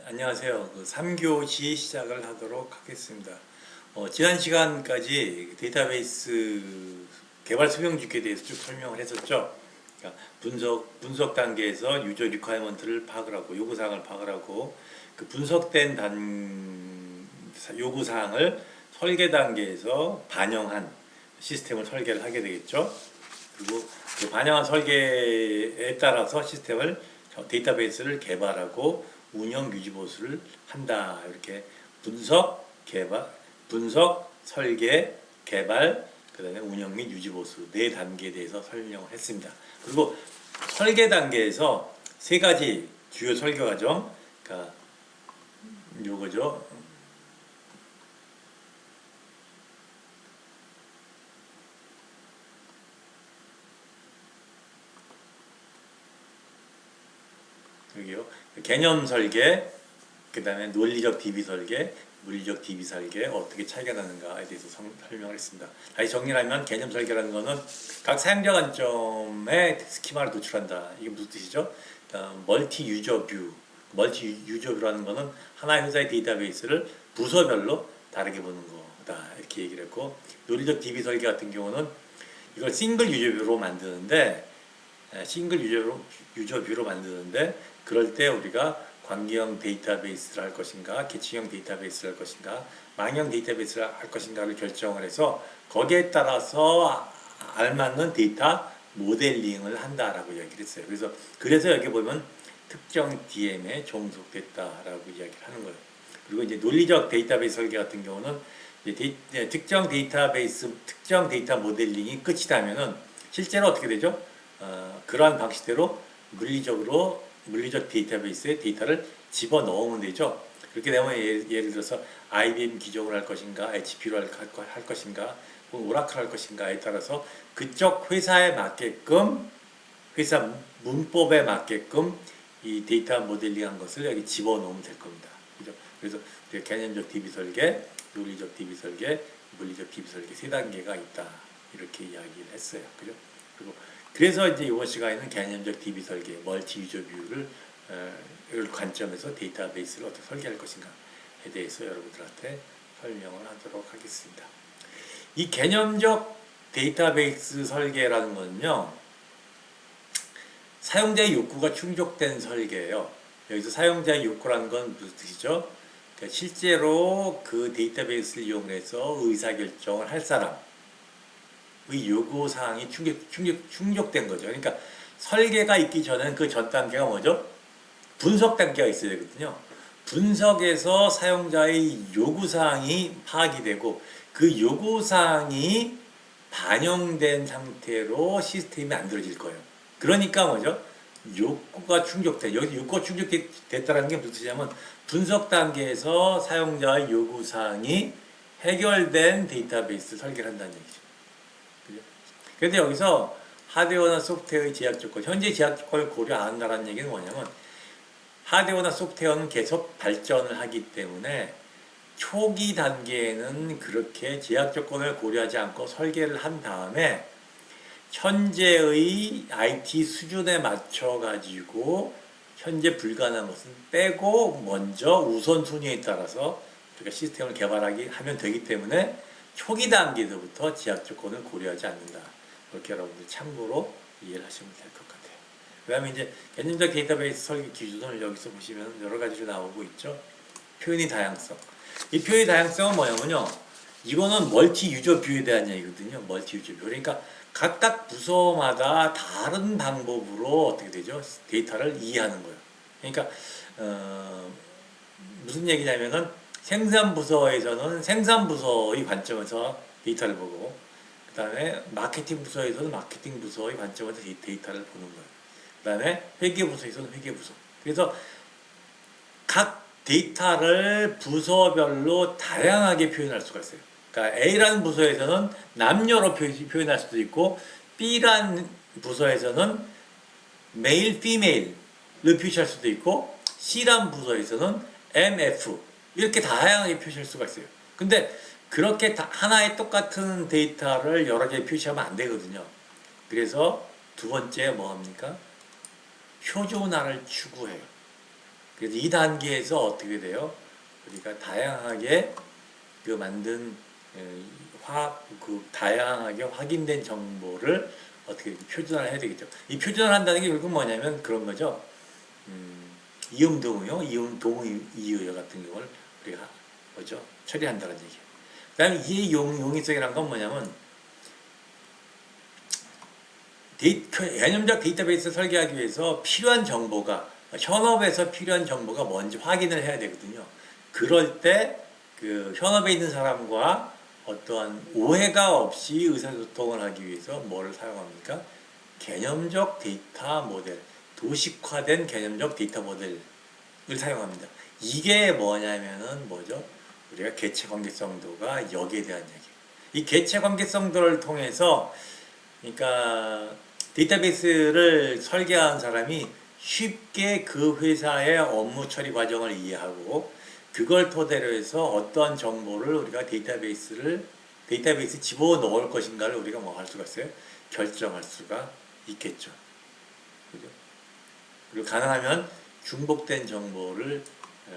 안녕하세요. 3교시 시작을 하도록 하겠습니다. 지난 시간까지 데이터베이스 개발 수명주기에 대해서 쭉 설명을 했었죠. 그러니까 분석 단계에서 유저 리퀘어먼트를 파악을 하고 요구사항을 파악을 하고 그 분석된 요구사항을 설계 단계에서 반영한 시스템을 설계를 하게 되겠죠. 그리고 그 반영한 설계에 따라서 데이터베이스를 개발하고 운영 유지 보수를 한다. 이렇게 분석, 설계, 개발, 그다음에 운영 및 유지 보수 네 단계에 대해서 설명을 했습니다. 그리고 설계 단계에서 세 가지 주요 설계 과정, 그러니까 요거죠. 여기요. 개념 설계, 그 다음에 논리적 DB 설계, 물리적 DB 설계 어떻게 차이가 나는가에 대해서 설명을 했습니다. 다시 정리하면 개념 설계라는 것은 각 사용자 관점의 스키마를 도출한다. 이게 무슨 뜻이죠? 멀티 유저 뷰라는 것은 하나의 회사의 데이터베이스를 부서별로 다르게 보는 거다. 이렇게 얘기를 했고, 논리적 DB 설계 같은 경우는 이걸 싱글 유저 뷰로 만드는데 그럴 때 우리가 관계형 데이터베이스를 할 것인가, 계층형 데이터베이스를 할 것인가, 망형 데이터베이스를 할 것인가를 결정을 해서 거기에 따라서 알맞는 데이터 모델링을 한다라고 이야기를 했어요. 그래서 여기 보면 특정 DM에 종속됐다라고 이야기를 하는 거예요. 그리고 이제 논리적 데이터베이스 설계 같은 경우는 특정 데이터 모델링이 끝이 나면은 실제로 어떻게 되죠? 그러한 방식대로 물리적 데이터베이스에 데이터를 집어넣으면 되죠. 그렇게 되면 예를 들어서 IBM 기종을 할 것인가, HP로 할 것인가, 혹은 오라클 할 것인가에 따라서 그쪽 회사에 맞게끔, 회사 문법에 맞게끔 이 데이터 모델링한 것을 여기 집어넣으면 될 겁니다. 그죠? 그래서 개념적 DB 설계, 논리적 DB 설계, 물리적 DB 설계 세 단계가 있다. 이렇게 이야기를 했어요. 그죠? 그래서 이제 이번 시간에는 개념적 DB 설계, 멀티 유저 뷰를 관점에서 데이터베이스를 어떻게 설계할 것인가에 대해서 여러분들한테 설명을 하도록 하겠습니다. 이 개념적 데이터베이스 설계라는 것은요, 사용자의 욕구가 충족된 설계예요. 여기서 사용자의 욕구라는 건 무슨 뜻이죠? 그러니까 실제로 그 데이터베이스를 이용해서 의사결정을 할 사람, 요구사항이 충족된 거죠. 그러니까 설계가 있기 전에는 그 전 단계가 뭐죠? 분석 단계가 있어야 되거든요. 분석에서 사용자의 요구사항이 파악이 되고 그 요구사항이 반영된 상태로 시스템이 만들어질 거예요. 그러니까 뭐죠? 욕구가 충족돼. 여기 욕구가 충족됐다는 게 무슨 뜻이냐면 분석 단계에서 사용자의 요구사항이 해결된 데이터베이스 설계를 한다는 얘기죠. 그런데 여기서 하드웨어나 소프트웨어의 제약 조건, 현재 제약 조건을 고려 안 한다는 얘기는 뭐냐면 하드웨어나 소프트웨어는 계속 발전을 하기 때문에 초기 단계에는 그렇게 제약 조건을 고려하지 않고 설계를 한 다음에 현재의 IT 수준에 맞춰 가지고 현재 불가능한 것은 빼고 먼저 우선순위에 따라서 우리가 시스템을 하면 되기 때문에 초기 단계에서부터 제약 조건을 고려하지 않는다. 그렇게 여러분들 참고로 이해를 하시면 될 것 같아요. 그 다음에 이제 개념적 데이터베이스 설계 기준을 여기서 보시면 여러 가지로 나오고 있죠. 표현의 다양성. 이 표현의 다양성은 뭐냐면요. 이거는 멀티 유저 뷰에 대한 얘기거든요. 멀티 유저 뷰. 그러니까 각각 부서마다 다른 방법으로 어떻게 되죠? 데이터를 이해하는 거예요. 그러니까 무슨 얘기냐면은 생산부서에서는 생산부서의 관점에서 데이터를 보고 그 다음에 마케팅 부서에서는 마케팅 부서의 관점에서 데이터를 보는 거예요. 그 다음에 회계부서에서는 회계부서. 그래서 각 데이터를 부서별로 다양하게 표현할 수가 있어요. 그러니까 A라는 부서에서는 남녀로 표현할 수도 있고 B라는 부서에서는 메일, 피메일을 표시할 수도 있고 C라는 부서에서는 MF 이렇게 다양하게 표시할 수가 있어요. 근데 그렇게 하나의 똑같은 데이터를 여러 개 표시하면 안 되거든요. 그래서 두 번째 뭐합니까? 표준화를 추구해요. 그래서 이 단계에서 어떻게 돼요? 우리가 다양하게 그 만든 다양하게 확인된 정보를 어떻게 표준화를 해야 되겠죠. 이 표준화를 한다는 게 결국 뭐냐면 그런 거죠. 이음동의어, 이음동의어 같은 경우를 우리가 뭐죠? 처리한다는 얘기예요. 그다음에 이 용이성이란 건 뭐냐면 개념적 데이터베이스 설계하기 위해서 필요한 정보가 현업에서 필요한 정보가 뭔지 확인을 해야 되거든요. 그럴 때 그 현업에 있는 사람과 어떠한 오해가 없이 의사소통을 하기 위해서 뭐를 사용합니까? 개념적 데이터 모델, 도식화된 개념적 데이터 모델을 사용합니다. 이게 뭐냐면은 뭐죠? 우리가 개체 관계성도가 여기에 대한 얘기예요. 이 개체 관계성도를 통해서 그러니까 데이터베이스를 설계한 사람이 쉽게 그 회사의 업무 처리 과정을 이해하고 그걸 토대로 해서 어떠한 정보를 우리가 데이터베이스 집어넣을 것인가를 우리가 뭐 할 수가 있어요? 결정할 수가 있겠죠. 그죠? 그리고 가능하면 중복된 정보를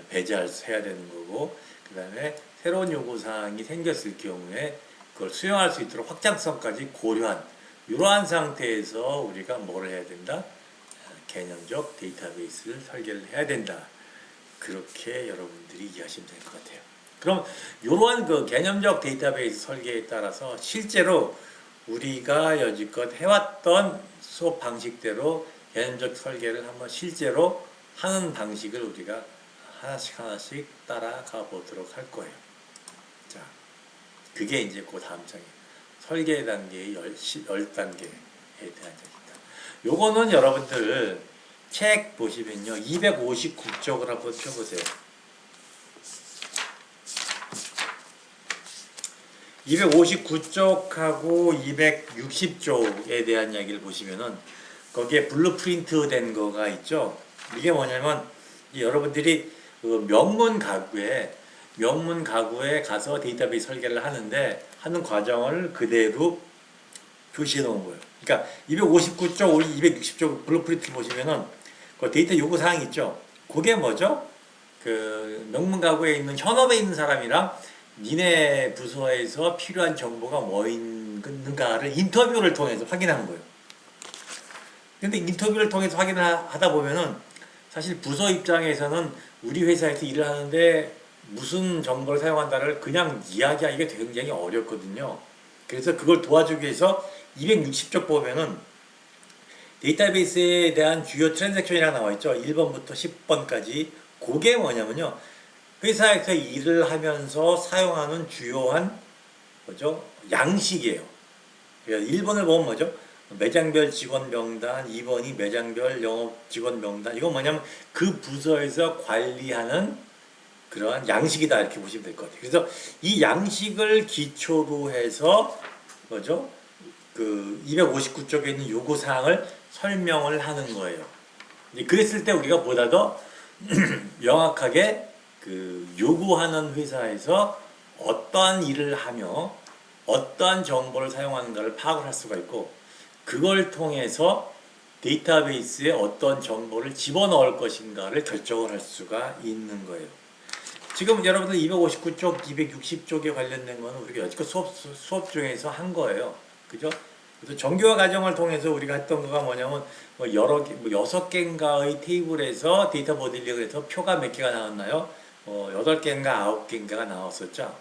배제해야 되는 거고, 그 다음에 새로운 요구사항이 생겼을 경우에 그걸 수용할 수 있도록 확장성까지 고려한 이러한 상태에서 우리가 뭐를 해야 된다? 개념적 데이터베이스를 설계를 해야 된다. 그렇게 여러분들이 이해하시면 될 것 같아요. 그럼 이러한 그 개념적 데이터베이스 설계에 따라서 실제로 우리가 여지껏 해왔던 수업 방식대로 개념적 설계를 한번 실제로 하는 방식을 우리가 하나씩 따라가 보도록 할 거예요. 자, 그게 이제 그 다음 장이에요. 설계 단계의 10단계에 대한 얘기입니다. 요거는 여러분들 책 보시면요. 259쪽을 한번 펴보세요. 259쪽하고 260쪽에 대한 이야기를 보시면은 거기에 블루프린트 된 거가 있죠. 이게 뭐냐면 여러분들이 그 명문 가구에 가서 데이터베이스 설계를 하는 과정을 그대로 표시해 놓은 거예요. 그러니까 259쪽, 우리 260쪽 블루프린트 보시면은 그 데이터 요구 사항이 있죠. 그게 뭐죠? 그 명문 가구에 있는 현업에 있는 사람이랑 니네 부서에서 필요한 정보가 뭐 있는가를 인터뷰를 통해서 확인하는 거예요. 근데 인터뷰를 통해서 확인을 하다 보면은 사실 부서 입장에서는 우리 회사에서 일을 하는데 무슨 정보를 사용한다를 그냥 이야기하기가 굉장히 어렵거든요. 그래서 그걸 도와주기 위해서 260쪽 보면은 데이터베이스에 대한 주요 트랜잭션이라고 나와있죠. 1번부터 10번까지. 그게 뭐냐면요. 회사에서 일을 하면서 사용하는 주요한 뭐죠? 양식이에요. 1번을 보면 뭐죠? 매장별 직원 명단, 2번이 매장별 영업 직원 명단. 이건 뭐냐면 그 부서에서 관리하는 그러한 양식이다 이렇게 보시면 될 것 같아요. 그래서 이 양식을 기초로 해서 뭐죠? 그 259쪽에 있는 요구사항을 설명을 하는 거예요. 그랬을 때 우리가 보다 더 명확하게 그 요구하는 회사에서 어떠한 일을 하며 어떠한 정보를 사용하는가를 파악을 할 수가 있고 그걸 통해서 데이터베이스에 어떤 정보를 집어넣을 것인가를 결정을 할 수가 있는 거예요. 지금 여러분들 259쪽, 260쪽에 관련된 거는 우리가 여지껏 수업 중에서 한 거예요. 그죠? 그래서 정교화 과정을 통해서 우리가 했던 거가 뭐냐면 뭐 여러 개, 뭐 6개인가의 테이블에서 데이터 모델링을 해서 표가 몇 개가 나왔나요? 8개인가 9개인가가 나왔었죠.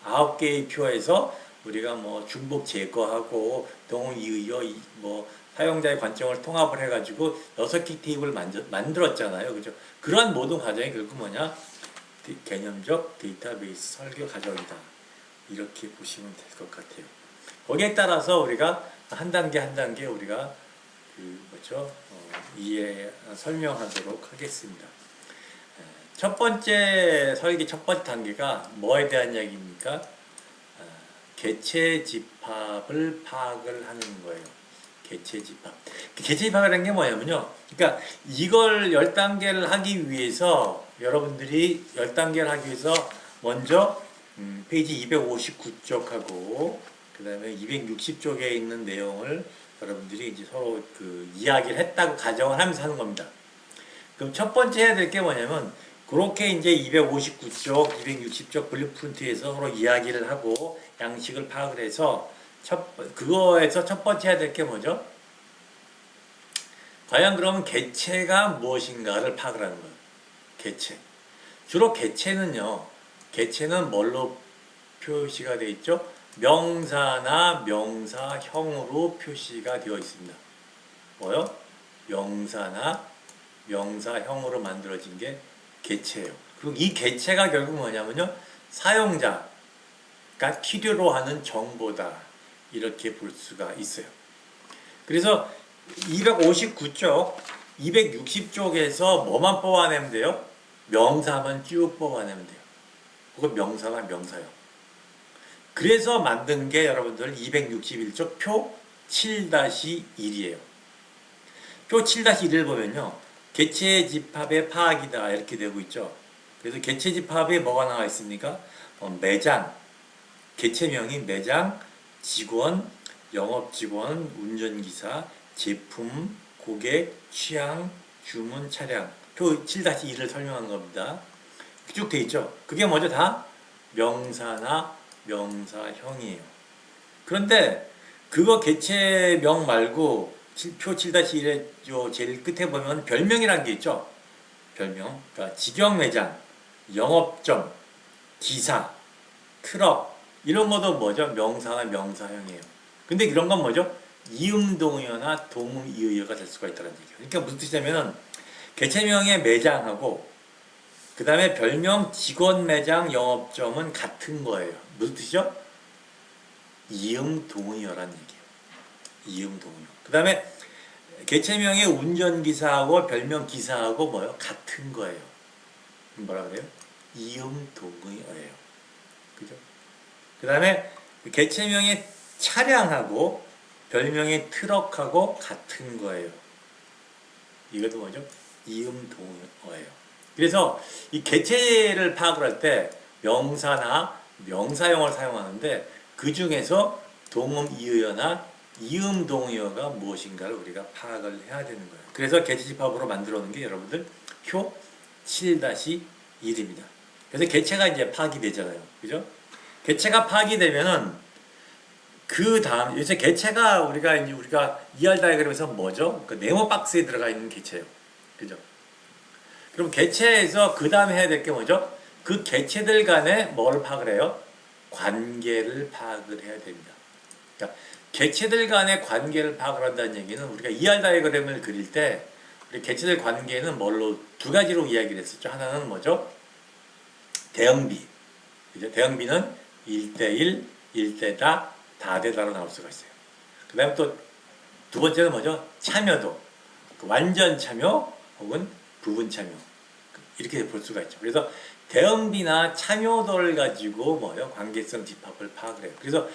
9개의 표에서 우리가 뭐 중복 제거하고 동의의어 뭐 사용자의 관점을 통합을 해가지고 6개 테이블을 만들었잖아요. 그죠? 그러한 모든 과정이 결국 뭐냐? 개념적 데이터베이스 설계 과정이다. 이렇게 보시면 될 것 같아요. 거기에 따라서 우리가 한 단계 한 단계 우리가 그 뭐죠? 설명하도록 하겠습니다. 첫 번째 설계 첫 번째 단계가 뭐에 대한 이야기입니까? 개체 집합을 파악을 하는 거예요. 개체 집합. 개체 집합이라는 게 뭐냐면요. 그러니까 이걸 10단계를 하기 위해서 여러분들이 10단계를 하기 위해서 먼저 페이지 259쪽하고 그 다음에 260쪽에 있는 내용을 여러분들이 이제 서로 그 이야기를 했다고 가정을 하면서 하는 겁니다. 그럼 첫 번째 해야 될 게 뭐냐면 그렇게 이제 259쪽, 260쪽 블루프린트에서 서로 이야기를 하고 양식을 파악을 해서 그거에서 첫 번째 해야 될 게 뭐죠? 과연 그러면 개체가 무엇인가를 파악을 하는 거예요. 개체. 주로 개체는 뭘로 표시가 되어 있죠? 명사나 명사형으로 표시가 되어 있습니다. 뭐요? 명사나 명사형으로 만들어진 게 개체예요. 그리고 이 개체가 결국 뭐냐면요. 사용자가 필요로 하는 정보다. 이렇게 볼 수가 있어요. 그래서 259쪽, 260쪽에서 뭐만 뽑아내면 돼요? 명사만 쭉 뽑아내면 돼요. 그건 명사나 명사형. 그래서 만든 게 여러분들 261쪽 표 7-1이에요. 표 7-1을 보면요. 개체 집합의 파악이다 이렇게 되고 있죠. 그래서 개체 집합에 뭐가 나와 있습니까? 매장, 개체명이 매장, 직원, 영업직원, 운전기사, 제품, 고객, 취향, 주문, 차량. 표 7-1을 설명한 겁니다. 쭉 돼 있죠. 그게 뭐죠? 다 명사나 명사형이에요. 그런데 그거 개체명 말고 표 7-1의 제일 끝에 보면 별명이라는 게 있죠. 별명. 그러니까 직영매장, 영업점, 기사, 트럭 이런 것도 뭐죠? 명사나 명사형이에요. 근데 이런 건 뭐죠? 이음동의어나 동의어가 될 수가 있다는 얘기예요. 그러니까 무슨 뜻이냐면 개체명의 매장하고 그 다음에 별명 직원 매장 영업점은 같은 거예요. 무슨 뜻이죠? 이음동의어라는 얘기예요. 이음동의어. 그 다음에 개체명의 운전기사하고 별명 기사하고 뭐예요? 같은 거예요. 뭐라 그래요? 이음동의어예요. 그죠? 그 다음에 개체명의 차량하고 별명의 트럭하고 같은 거예요. 이것도 뭐죠? 이음동의어예요. 그래서 이 개체를 파악을 할 때 명사나 명사형을 사용하는데 그 중에서 동음이의어나 이음동의어가 무엇인가를 우리가 파악을 해야 되는 거예요. 그래서 개체집합으로 만들어 놓은 게 여러분들 표 7-1입니다. 그래서 개체가 이제 파악이 되잖아요. 그죠? 개체가 파악이 되면은 그 다음 요새 개체가 우리가 ER 다이어그램에서 뭐죠? 그 네모 박스에 들어가 있는 개체예요. 그죠? 그럼 개체에서 그 다음에 해야 될 게 뭐죠? 그 개체들 간에 뭘 파악을 해요? 관계를 파악을 해야 됩니다. 그러니까 개체들 간의 관계를 파악을 한다는 얘기는 우리가 ER 다이어그램을 그릴 때 우리 개체들 관계는 뭘로 두 가지로 이야기를 했었죠. 하나는 뭐죠? 대응비. 그죠? 대응비는 1대1, 1대다, 다대다로 나올 수가 있어요. 그 다음에 또 두 번째는 뭐죠? 참여도. 완전 참여 혹은 부분 참여. 이렇게 볼 수가 있죠. 그래서 대응비나 참여도를 가지고 뭐요? 관계성 집합을 파악을 해요. 그래서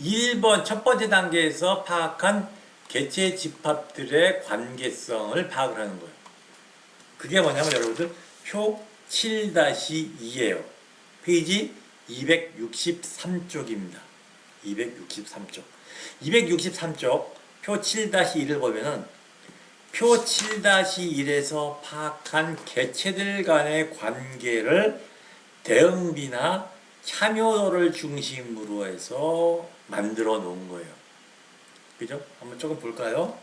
1번 첫 번째 단계에서 파악한 개체 집합들의 관계성을 파악을 하는 거예요. 그게 뭐냐면 여러분들 표 7-2예요. 페이지 263쪽입니다. 263쪽. 263쪽 표 7-1을 보면은 표 7-1에서 파악한 개체들 간의 관계를 대응비나 참여도를 중심으로 해서 만들어 놓은 거예요. 그죠? 한번 조금 볼까요?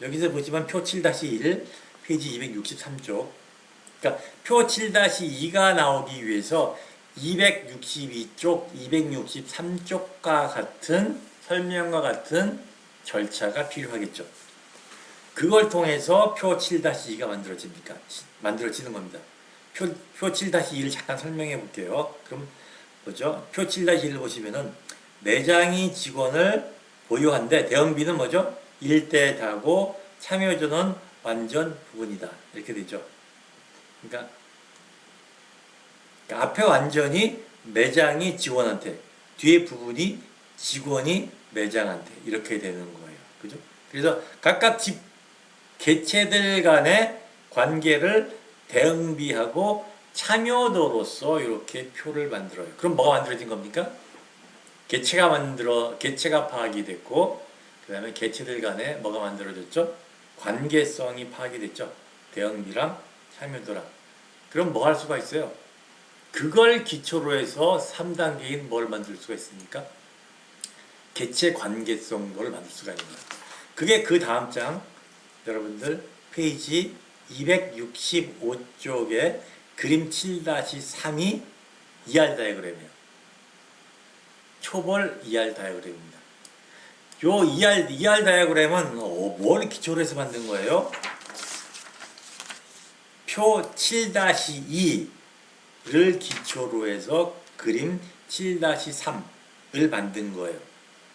여기서 보시면 표 7-1 페이지 263쪽. 그러니까 표 7-2가 나오기 위해서 262쪽, 263쪽과 같은 설명과 같은 절차가 필요하겠죠. 그걸 통해서 표 7-2가 만들어지는 겁니다. 표 7-2를 잠깐 설명해 볼게요. 그럼 뭐죠? 표 7-1을 보시면은 매장이 직원을 보유한데 대응비는 뭐죠? 1대 다고 참여도는 완전 부분이다. 이렇게 되죠. 그러니까 앞에 완전히 매장이 직원한테, 뒤에 부분이 직원이 매장한테 이렇게 되는 거예요. 그죠? 그래서 각각 개체들 간의 관계를 대응비하고 참여도로서 이렇게 표를 만들어요. 그럼 뭐가 만들어진 겁니까? 개체가 파악이 됐고, 그 다음에 개체들 간에 뭐가 만들어졌죠? 관계성이 파악이 됐죠. 대응비랑 참여도라. 그럼 뭐 할 수가 있어요? 그걸 기초로 해서 3단계인 뭘 만들 수가 있습니까? 개체 관계성도를 만들 수가 있는 거예요. 그게 그 다음 장 여러분들 페이지 265쪽에 그림 7-3이 ER 다이어그램이에요. 초벌 ER 다이어그램입니다. 요 ER 다이어그램은 뭘 기초로 해서 만든 거예요? 표 7-2를 기초로 해서 그림 7-3을 만든 거예요.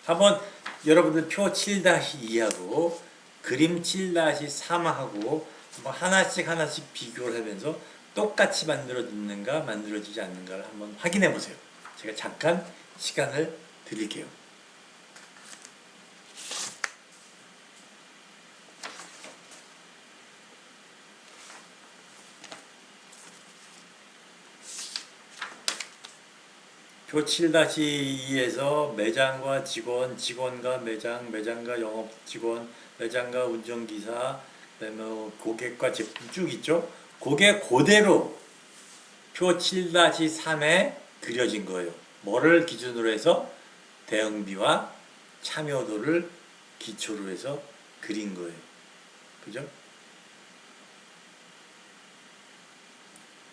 한번 여러분들 표 7-2하고 그림 7-3하고 하나씩 비교를 하면서 똑같이 만들어지는가 만들어지지 않는가를 한번 확인해 보세요. 제가 잠깐 시간을 드릴게요. 표 7-2에서 매장과 직원, 직원과 매장, 매장과 영업 직원, 매장과 운전기사, 그다음에 고객과 제품 쭉 있죠. 그게 그대로 표 7-3에 그려진 거예요. 뭐를 기준으로 해서? 대응비와 참여도를 기초로 해서 그린 거예요. 그죠?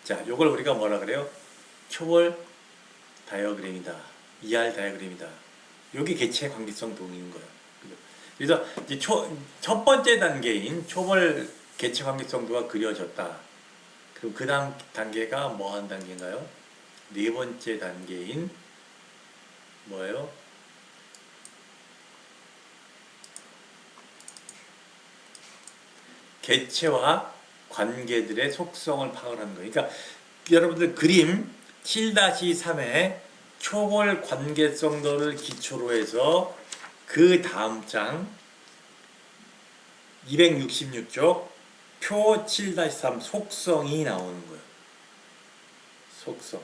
자, 요걸 우리가 뭐라 그래요? 초월 다이어그램이다. ER 다이어그램이다. 요게 개체 관계성 동인 거예요. 그래서 이제 첫 번째 단계인 초벌 개체 관계성도가 그려졌다. 그럼 그 다음 단계가 뭐 하는 단계인가요? 네 번째 단계인 뭐예요? 개체와 관계들의 속성을 파악을 하는 거예요. 그러니까 여러분들 그림 7-3의 초벌 관계성도를 기초로 해서 그 다음 장 266쪽 표 7-3 속성이 나오는 거예요. 속성.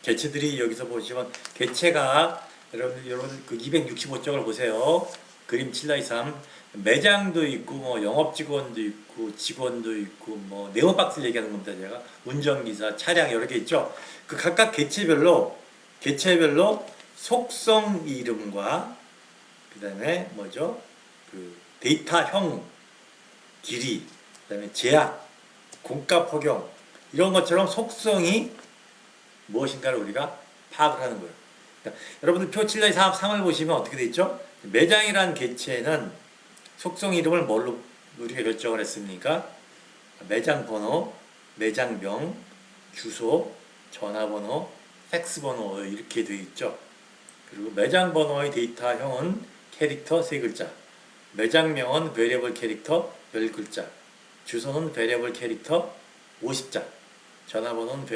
개체들이 여기서 보시면 개체가 여러분 그 265쪽을 보세요. 그림 7-3 매장도 있고 뭐 영업 직원도 있고 직원도 있고 뭐 네모박스를 얘기하는 겁니다. 제가 운전기사, 차량 여러 개 있죠. 그 각각 개체별로 속성 이름과 그다음에 뭐죠? 그 데이터형 길이, 그다음에 제약, 공값 허용 이런 것처럼 속성이 무엇인가를 우리가 파악을 하는 거예요. 그러니까 여러분들 표 7-3을 보시면 어떻게 돼 있죠? 매장이라는 개체는 속성 이름을 뭘로 우리가 결정을 했습니까? 매장 번호, 매장명, 주소, 전화번호, 팩스번호 이렇게 되어 있죠. 그리고 매장 번호의 데이터형은 캐릭터 3글자, 매장명은 베리어블 캐릭터 10글자, 주소는 베리어블 캐릭터 50자, 전화번호는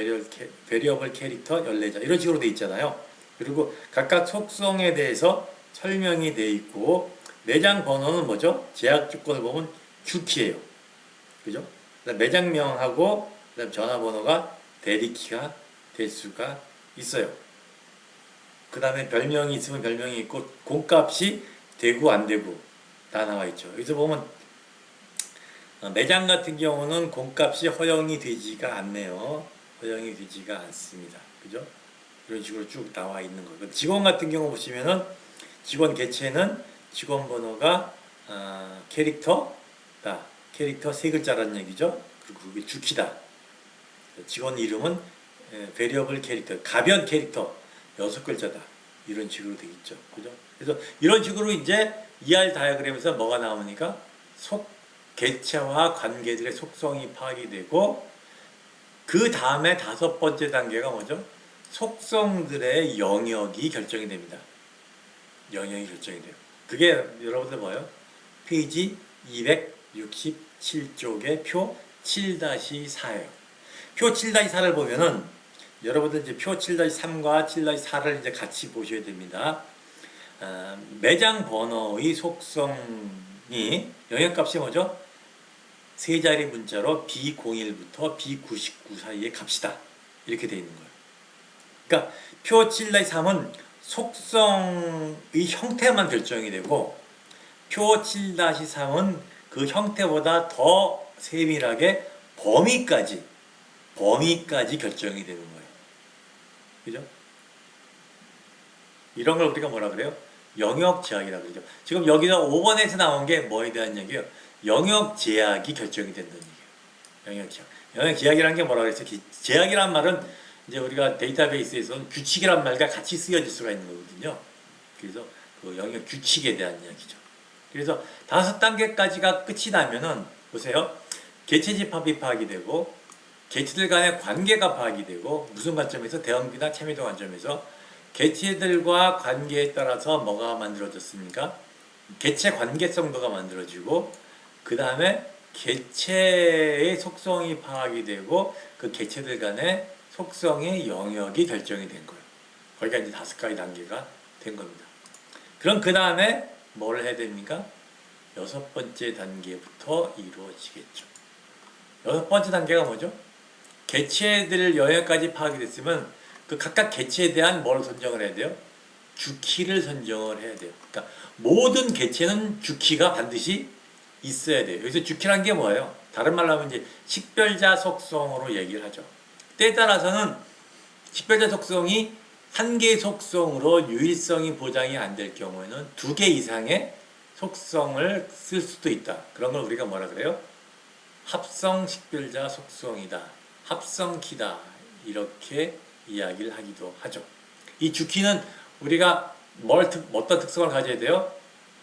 베리어블 캐릭터 14자 이런 식으로 되어 있잖아요. 그리고 각각 속성에 대해서 설명이 되어 있고 매장 번호는 뭐죠? 제약 조건을 보면 주키예요. 그죠? 매장명하고 그다음 전화번호가 대리키가 될 수가 있어요. 그 다음에 별명이 있으면 별명이 있고 공값이 되고 안 되고 다 나와 있죠. 여기서 보면 매장 같은 경우는 공값이 허용이 되지가 않네요. 허용이 되지가 않습니다. 그죠? 이런 식으로 쭉 나와 있는 거고 직원 같은 경우 보시면은 직원 개체는 직원 번호가 캐릭터다. 캐릭터 3글자라는 얘기죠. 그리고 그게 주키다. 직원 이름은 베리어블 캐릭터, 가변 캐릭터 6글자다. 이런 식으로 되어 있죠. 그죠? 그래서 이런 식으로 이제 ER 다이어그램에서 뭐가 나오니까 개체와 관계들의 속성이 파악이 되고 그 다음에 5번째 단계가 뭐죠? 속성들의 영역이 결정이 됩니다. 영역이 결정이 돼요. 그게 여러분들 뭐예요? 페이지 267쪽의 표 7-4예요. 표 7-4를 보면은 여러분들 이제 표 7-3과 7-4를 이제 같이 보셔야 됩니다. 매장 번호의 속성이 영역값이 뭐죠? 세 자리 문자로 B01부터 B99 사이의 값이다. 이렇게 되어 있는 거예요. 그러니까 표 7-3은 속성의 형태만 결정이 되고 표 7-3은 그 형태보다 더 세밀하게 범위까지 결정이 되는 거예요. 그죠? 이런 걸 우리가 뭐라 그래요? 영역 제약이라고 그러죠. 지금 여기서 5번에서 나온 게 뭐에 대한 얘기예요? 영역 제약이 결정이 된다는 얘기예요. 영역 제약. 영역 제약이라는 게 뭐라 그랬어요? 제약이란 말은 이제 우리가 데이터베이스에서는 규칙이란 말과 같이 쓰여질 수가 있는 거거든요. 그래서 그 영역 규칙에 대한 이야기죠. 그래서 5단계까지가 끝이 나면은 보세요. 개체 집합이 파악이 되고 개체들 간의 관계가 파악이 되고 무슨 관점에서 대응비나 참여도 관점에서 개체들과 관계에 따라서 뭐가 만들어졌습니까? 개체 관계성도가 만들어지고 그 다음에 개체의 속성이 파악이 되고 그 개체들 간의 속성의 영역이 결정이 된 거예요. 거기가 이제 5가지 단계가 된 겁니다. 그럼 그 다음에 뭘 해야 됩니까? 6번째 단계부터 이루어지겠죠. 6번째 단계가 뭐죠? 개체들 영역까지 파악이 됐으면 그 각각 개체에 대한 뭘 선정을 해야 돼요? 주키를 선정을 해야 돼요. 그러니까 모든 개체는 주키가 반드시 있어야 돼요. 여기서 주키란 게 뭐예요? 다른 말로 하면 이제 식별자 속성으로 얘기를 하죠. 때에 따라서는 식별자 속성이 한 개의 속성으로 유일성이 보장이 안 될 경우에는 2개 이상의 속성을 쓸 수도 있다. 그런 걸 우리가 뭐라 그래요? 합성 식별자 속성이다. 합성키다. 이렇게 이야기를 하기도 하죠. 이 주키는 우리가 어떤 특성을 가져야 돼요?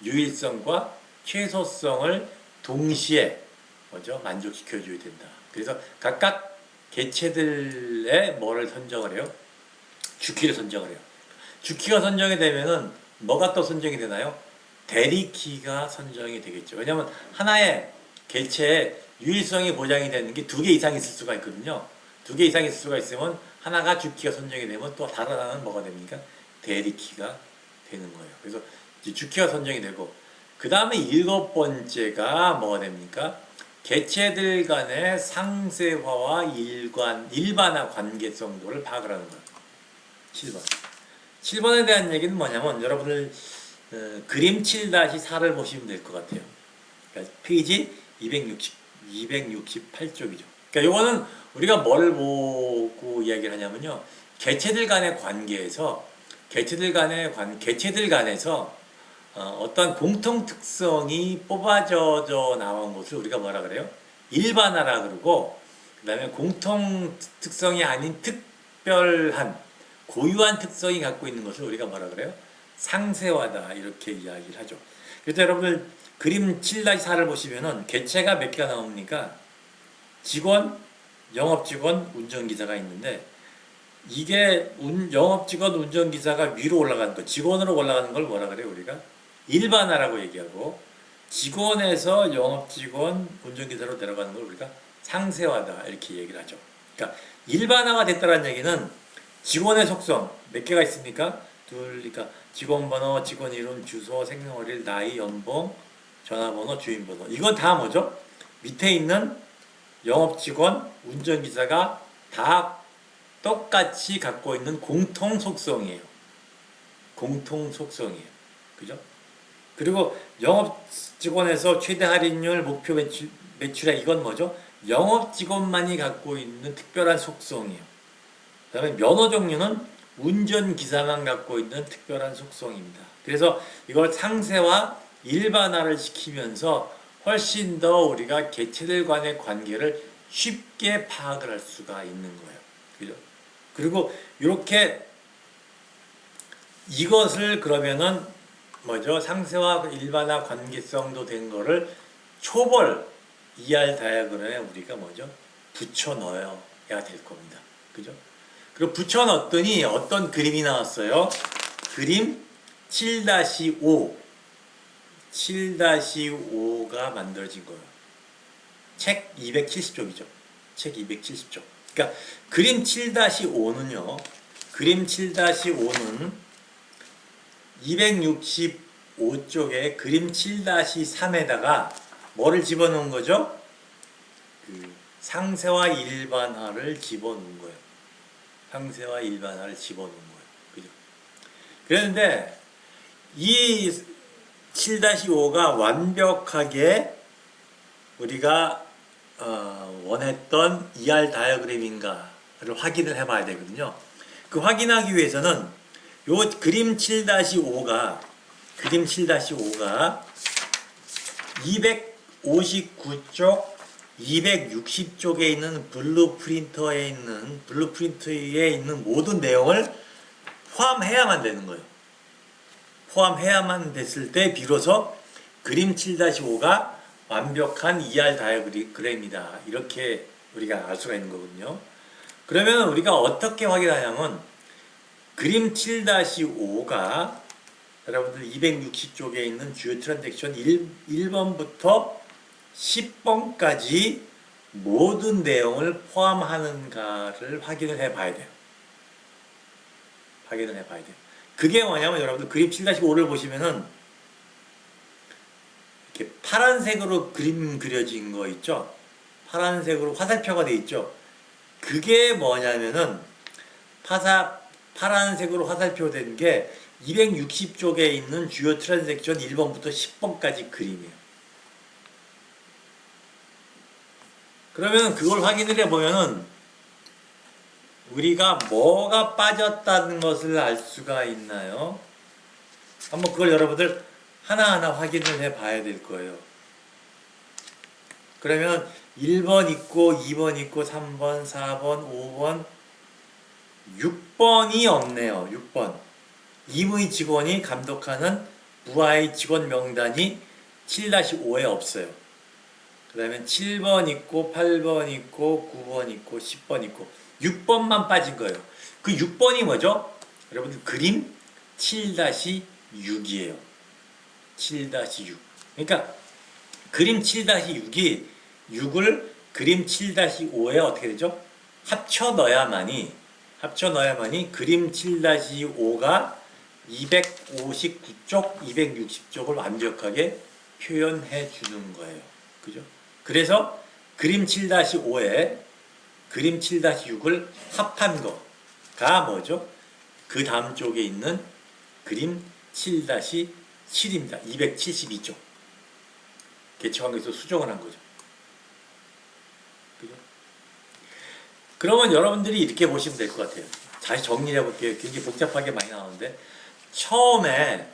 유일성과 최소성을 동시에 만족시켜줘야 된다. 그래서 각각 개체들의 뭐를 선정을 해요? 주키를 선정을 해요. 주키가 선정이 되면은 뭐가 또 선정이 되나요? 대리키가 선정이 되겠죠. 왜냐하면 하나의 개체에 유일성이 보장이 되는 게 2개 이상 있을 수가 있거든요. 2개 이상 있을 수가 있으면 하나가 주키가 선정이 되면 또 다른 하나는 뭐가 됩니까? 대리키가 되는 거예요. 그래서 이제 주키가 선정이 되고 그 다음에 7번째가 뭐가 됩니까? 개체들 간의 상세화와 일반화 관계성도를 파악을 하는 거예요. 7번. 7번에 대한 얘기는 뭐냐면 여러분들 그림 7-4를 보시면 될 것 같아요. 그러니까 페이지 268쪽이죠. 그러니까 요거는 우리가 뭘 보고 이야기를 하냐면요. 개체들 간의 관계에서 개체들 간에서 어떤 공통 특성이 뽑아져 나온 것을 우리가 뭐라 그래요? 일반화라 그러고 그 다음에 공통 특성이 아닌 특별한 고유한 특성이 갖고 있는 것을 우리가 뭐라 그래요? 상세화다 이렇게 이야기를 하죠. 그래서 여러분들 그림 7-4를 보시면은 개체가 몇 개가 나옵니까? 직원, 영업직원, 운전기사가 있는데 이게 영업직원, 운전기사가 위로 올라가는 거, 직원으로 올라가는 걸 뭐라 그래요? 우리가 일반화라고 얘기하고 직원에서 영업직원, 운전기사로 내려가는 걸 우리가 상세화다 이렇게 얘기를 하죠. 그러니까 일반화가 됐다는 얘기는 직원의 속성 몇 개가 있습니까? 그러니까 직원 번호, 직원 이름, 주소, 생년월일, 나이, 연봉, 전화번호, 주인번호. 이건 다 뭐죠? 밑에 있는 영업직원, 운전기사가 다 똑같이 갖고 있는 공통 속성이에요. 공통 속성이에요. 그죠? 그리고 영업직원에서 최대 할인율, 목표 매출액 이건 뭐죠? 영업직원만이 갖고 있는 특별한 속성이에요. 그 다음에 면허 종류는 운전기사만 갖고 있는 특별한 속성입니다. 그래서 이걸 상세화, 일반화를 시키면서 훨씬 더 우리가 개체들 간의 관계를 쉽게 파악을 할 수가 있는 거예요. 그죠? 그리고 이렇게 이것을 그러면은 상세화, 일반화 관계성도 된 거를 초벌 ER 다이어그램에 우리가 붙여 넣어야 될 겁니다. 그죠? 그리고 붙여 넣었더니 어떤 그림이 나왔어요? 그림 7-5. 7-5가 만들어진 거예요. 책 270쪽이죠. 책 270쪽. 그러니까 그림 7-5는요. 그림 7-5는 265쪽에 그림 7-3에다가 뭐를 집어넣은 거죠? 그 상세와 일반화를 집어넣은 거예요. 상세와 일반화를 집어넣은 거예요. 그죠? 그런데 이 7-5가 완벽하게 우리가 원했던 ER 다이어그램인가를 확인을 해봐야 되거든요. 그 확인하기 위해서는 요 그림 7-5가 259쪽, 260쪽에 있는 블루프린트에 있는 모든 내용을 포함해야만 되는 거예요. 포함해야만 됐을 때 비로소 그림 7-5가 완벽한 ER 다이어그램이다. 이렇게 우리가 알 수가 있는 거거든요. 그러면 우리가 어떻게 확인하냐면 그림 7-5가 여러분들 260쪽에 있는 주요 트랜잭션 1번부터 10번까지 모든 내용을 포함하는가를 확인을 해봐야 돼요. 확인을 해봐야 돼요. 그게 뭐냐면 여러분들 그림 7-5를 보시면은 이렇게 파란색으로 그림 그려진 거 있죠? 파란색으로 화살표가 돼 있죠? 그게 뭐냐면은 파란색으로 화살표 된 게 260쪽에 있는 주요 트랜잭션 1번부터 10번까지 그림이에요. 그러면 그걸 확인을 해보면은 우리가 뭐가 빠졌다는 것을 알 수가 있나요? 한번 그걸 여러분들 하나하나 확인을 해봐야 될 거예요. 그러면 1번 있고 2번 있고 3번, 4번, 5번, 6번이 없네요. 6번. 임의 직원이 감독하는 부하의 직원 명단이 7-5에 없어요. 그 다음에 7번 있고 8번 있고 9번 있고 10번 있고 6번만 빠진 거예요. 그 6번이 뭐죠? 여러분들 그림 7-6이에요. 7-6. 그러니까 그림 7-6이 6을 그림 7-5에 어떻게 되죠? 합쳐 넣어야만이 그림 7-5가 259쪽, 260쪽을 완벽하게 표현해 주는 거예요. 그죠? 그래서 그림 7-5에 그림 7-6을 합한 거가 뭐죠? 그 다음 쪽에 있는 그림 7-7입니다. 272쪽. 개척관계에서 수정을 한 거죠. 그죠? 그러면 여러분들이 이렇게 보시면 될 것 같아요. 다시 정리해 볼게요. 굉장히 복잡하게 많이 나오는데 처음에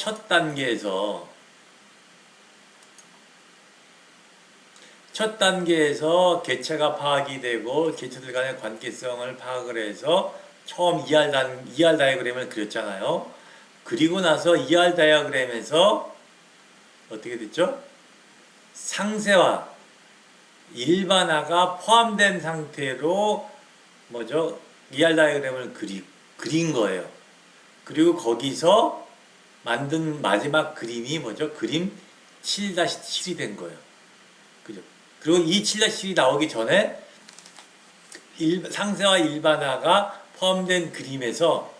첫 단계에서 개체가 파악이 되고 개체들 간의 관계성을 파악을 해서 처음 ER 다이어그램을 그렸잖아요. 그리고 나서 ER 다이어그램에서 어떻게 됐죠? 상세와 일반화가 포함된 상태로 뭐죠? ER 다이어그램을 그린 거예요. 그리고 거기서 만든 마지막 그림이 뭐죠? 그림 7-7이 된 거예요. 그죠? 그리고 이 7-7이 나오기 전에 상세와 일반화가 포함된 그림에서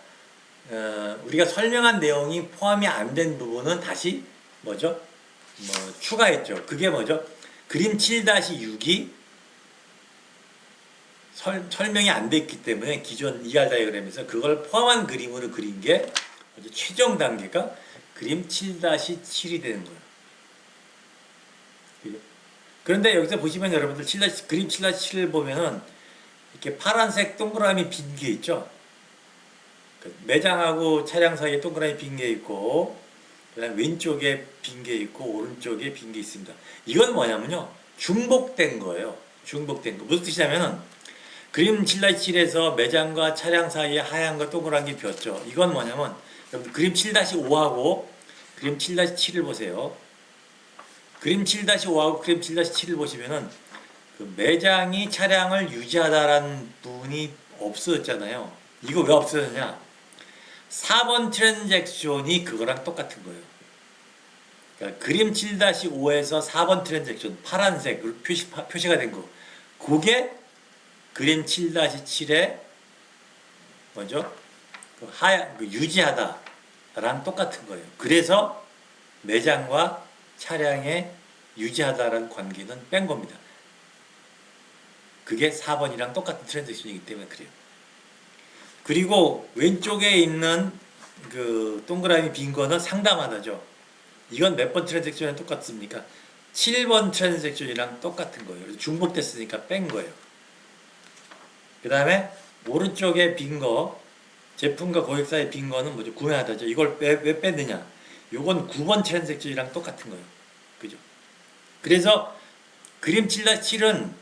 우리가 설명한 내용이 포함이 안 된 부분은 다시 뭐죠? 추가했죠. 그게 뭐죠? 그림 7-6이 설명이 안 됐기 때문에 기존 ER 다이어그램에서 그걸 포함한 그림으로 그린 게 최종 단계가 그림 7-7이 되는 거예요. 그런데 여기서 보시면 여러분들 그림 7-7을 보면은 이렇게 파란색 동그라미 빈 게 있죠. 매장하고 차량 사이에 동그라미 빈 게 있고, 그다음 왼쪽에 빈 게 있고, 오른쪽에 빈 게 있습니다. 이건 뭐냐면요, 중복된 거예요. 중복된 거. 무슨 뜻이냐면은 그림 7-7에서 매장과 차량 사이에 하얀 거 동그란 게 비었죠. 이건 뭐냐면 여러분 그림 7-5하고 그림 7-7을 보세요. 그림 7-5하고 그림 7-7을 보시면은 그 매장이 차량을 유지하다라는 부분이 없어졌잖아요. 이거 왜 없어졌냐? 4번 트랜잭션이 그거랑 똑같은 거예요. 그러니까 그림 7-5에서 4번 트랜잭션 파란색으로 표시가 된 거. 그게 그림 7-7에 뭐죠? 유지하다랑 똑같은 거예요. 그래서 매장과 차량의 유지하다라는 관계는 뺀 겁니다. 그게 4번이랑 똑같은 트랜잭션이기 때문에 그래요. 그리고 왼쪽에 있는 그 동그라미 빈 거는 상담하다죠. 이건 몇 번 트랜잭션이랑 똑같습니까? 7번 트랜잭션이랑 똑같은 거예요. 그래서 중복됐으니까 뺀 거예요. 그 다음에 오른쪽에 빈 거, 제품과 고객 사이 빈 거는 뭐죠? 구매하다죠. 이걸 왜 뺐느냐? 요건 9번 트랜잭션이랑 똑같은 거예요. 그죠? 그래서 그림 7-7은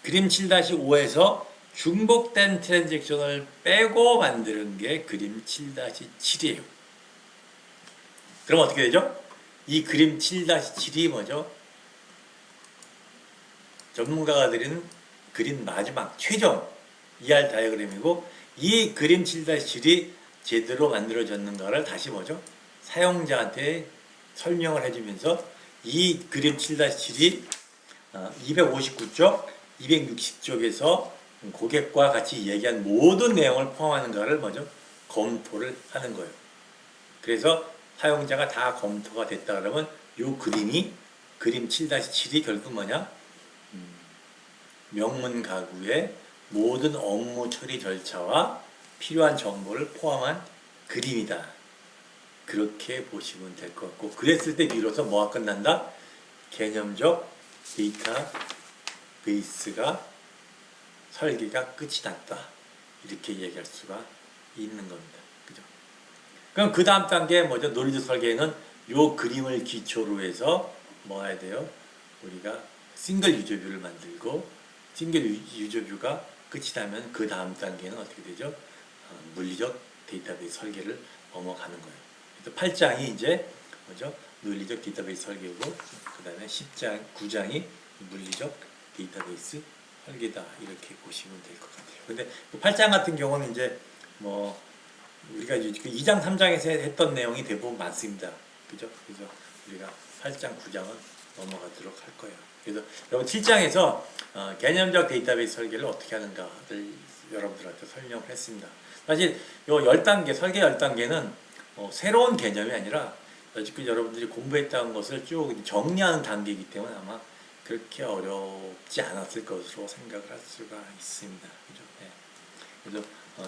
그림 7-5에서 중복된 트랜잭션을 빼고 만드는 게 그림 7-7이에요. 그럼 어떻게 되죠? 이 그림 7-7이 뭐죠? 전문가가 드리는 그린 마지막 최종 ER 다이어그램이고, 이 그림 7-7이 제대로 만들어졌는가를 다시 뭐죠? 사용자한테 설명을 해주면서 이 그림 7-7이 259쪽, 260쪽에서 고객과 같이 얘기한 모든 내용을 포함하는가를 뭐죠? 검토를 하는 거예요. 그래서 사용자가 다 검토가 됐다 그러면 이 그림이 그림 7-7이 결국 뭐냐? 명문 가구의 모든 업무 처리 절차와 필요한 정보를 포함한 그림이다. 그렇게 보시면 될 것 같고, 그랬을 때 비로소 뭐가 끝난다? 개념적 데이터베이스가 설계가 끝이 났다. 이렇게 얘기할 수가 있는 겁니다. 그죠? 그럼 그 다음 단계 뭐죠? 논리적 설계는 요 그림을 기초로 해서 뭐 해야 돼요? 우리가 싱글 유저뷰를 만들고, 싱글 유저뷰가 끝이 나면 그 다음 단계는 어떻게 되죠? 물리적 데이터베이스 설계를 넘어가는 거예요. 그래서 8장이 이제 뭐죠? 논리적 데이터베이스 설계고, 그 다음에 10장, 9장이 물리적 데이터베이스 설계다. 이렇게 보시면 될 것 같아요. 근데 8장 같은 경우는 이제 뭐 우리가 이제 2장, 3장에서 했던 내용이 대부분 많습니다. 그죠? 그래서 우리가 8장, 9장은 넘어가도록 할 거예요. 그래서 여러분 7장에서 개념적 데이터베이스 설계를 어떻게 하는가를 여러분들한테 설명을 했습니다. 사실 요 10단계, 설계 10단계는 새로운 개념이 아니라 여지껏 여러분들이 공부했다는 것을 쭉 정리하는 단계이기 때문에 아마 그렇게 어렵지 않았을 것으로 생각을 할 수가 있습니다. 그죠? 네. 그래서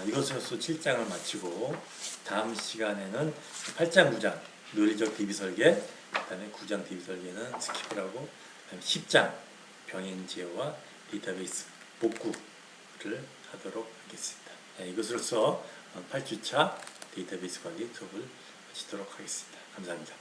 이것으로서 7장을 마치고 다음 시간에는 8장, 9장 논리적 DB 설계, 그다음에 9장 DB 설계는 스킵을 하고, 그다음에 10장 병행 제어와 데이터베이스 복구를 하도록 하겠습니다. 네, 이것으로서 8주차 데이터베이스 관리 수업을 마치도록 하겠습니다. 감사합니다.